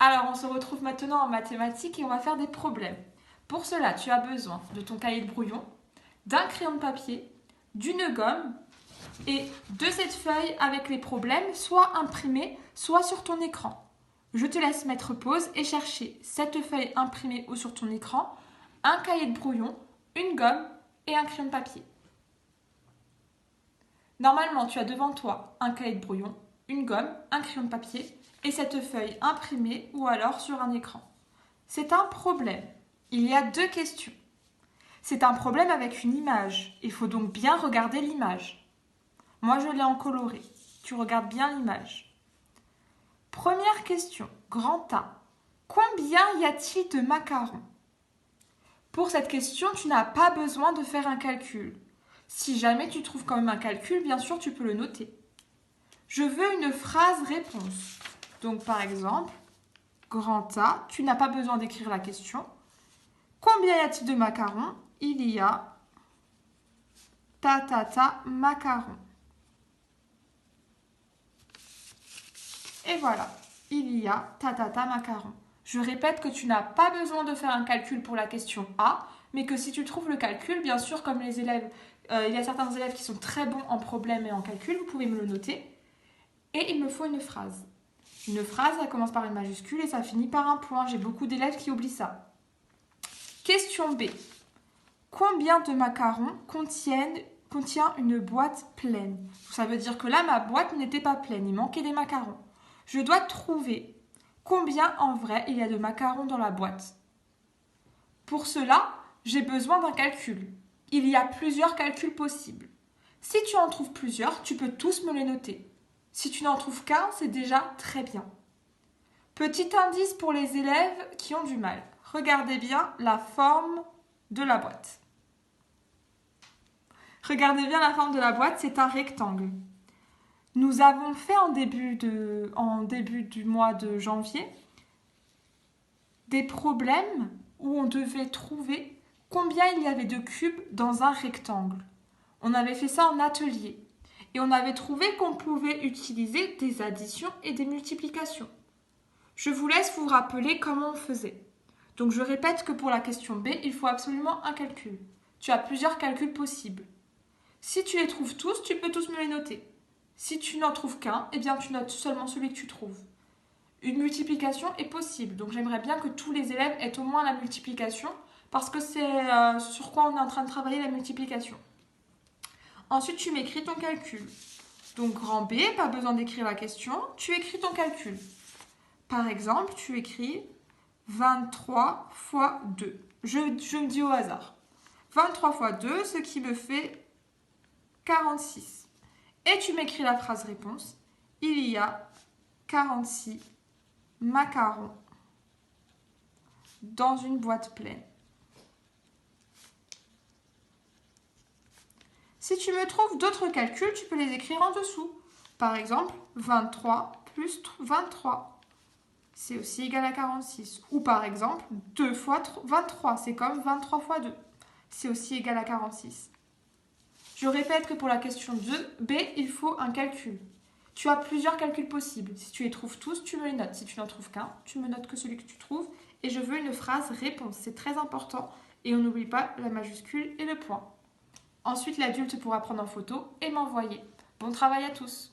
Alors, on se retrouve maintenant en mathématiques et on va faire des problèmes. Pour cela, tu as besoin de ton cahier de brouillon, d'un crayon de papier, d'une gomme et de cette feuille avec les problèmes, soit imprimée, soit sur ton écran. Je te laisse mettre pause et chercher cette feuille imprimée ou sur ton écran, un cahier de brouillon, une gomme et un crayon de papier. Normalement, tu as devant toi un cahier de brouillon, une gomme, un crayon de papier et cette feuille imprimée ou alors sur un écran. C'est un problème. Il y a deux questions. C'est un problème avec une image. Il faut donc bien regarder l'image. Moi, je l'ai en coloré. Tu regardes bien l'image. Première question, grand A. Combien y a-t-il de macarons? Pour cette question, tu n'as pas besoin de faire un calcul. Si jamais tu trouves quand même un calcul, bien sûr, tu peux le noter. Je veux une phrase réponse. Donc, par exemple, grand A, tu n'as pas besoin d'écrire la question. Combien y a-t-il de macarons? Il y a macarons. Et voilà, il y a macarons. Je répète que tu n'as pas besoin de faire un calcul pour la question A, mais que si tu trouves le calcul, bien sûr, comme les élèves, il y a certains élèves qui sont très bons en problème et en calcul, vous pouvez me le noter. Et il me faut une phrase. Une phrase, ça commence par une majuscule et ça finit par un point. J'ai beaucoup d'élèves qui oublient ça. Question B. Combien de macarons contient une boîte pleine? Ça veut dire que là, ma boîte n'était pas pleine, il manquait des macarons. Je dois trouver combien en vrai il y a de macarons dans la boîte. Pour cela, j'ai besoin d'un calcul. Il y a plusieurs calculs possibles. Si tu en trouves plusieurs, tu peux tous me les noter. Si tu n'en trouves qu'un, c'est déjà très bien. Petit indice pour les élèves qui ont du mal. Regardez bien la forme de la boîte. Regardez bien la forme de la boîte, c'est un rectangle. Nous avons fait en début du mois de janvier des problèmes où on devait trouver combien il y avait de cubes dans un rectangle. On avait fait ça en atelier et on avait trouvé qu'on pouvait utiliser des additions et des multiplications. Je vous laisse vous rappeler comment on faisait. Donc je répète que pour la question B, il faut absolument un calcul. Tu as plusieurs calculs possibles. Si tu les trouves tous, tu peux tous me les noter. Si tu n'en trouves qu'un, eh bien tu notes seulement celui que tu trouves. Une multiplication est possible, donc j'aimerais bien que tous les élèves aient au moins la multiplication, parce que c'est sur quoi on est en train de travailler la multiplication. Ensuite, tu m'écris ton calcul. Donc grand B, pas besoin d'écrire la question, tu écris ton calcul. Par exemple, tu écris 23 fois 2. Je me dis au hasard. 23 fois 2, ce qui me fait 46. Et tu m'écris la phrase réponse. Il y a 46 macarons dans une boîte pleine. Si tu me trouves d'autres calculs, tu peux les écrire en dessous. Par exemple, 23 plus 23, c'est aussi égal à 46. Ou par exemple, 2 fois 23, c'est comme 23 fois 2, c'est aussi égal à 46. Je répète que pour la question 2B, il faut un calcul. Tu as plusieurs calculs possibles. Si tu les trouves tous, tu me les notes. Si tu n'en trouves qu'un, tu me notes que celui que tu trouves. Et je veux une phrase réponse. C'est très important. Et on n'oublie pas la majuscule et le point. Ensuite, l'adulte pourra prendre en photo et m'envoyer. Bon travail à tous!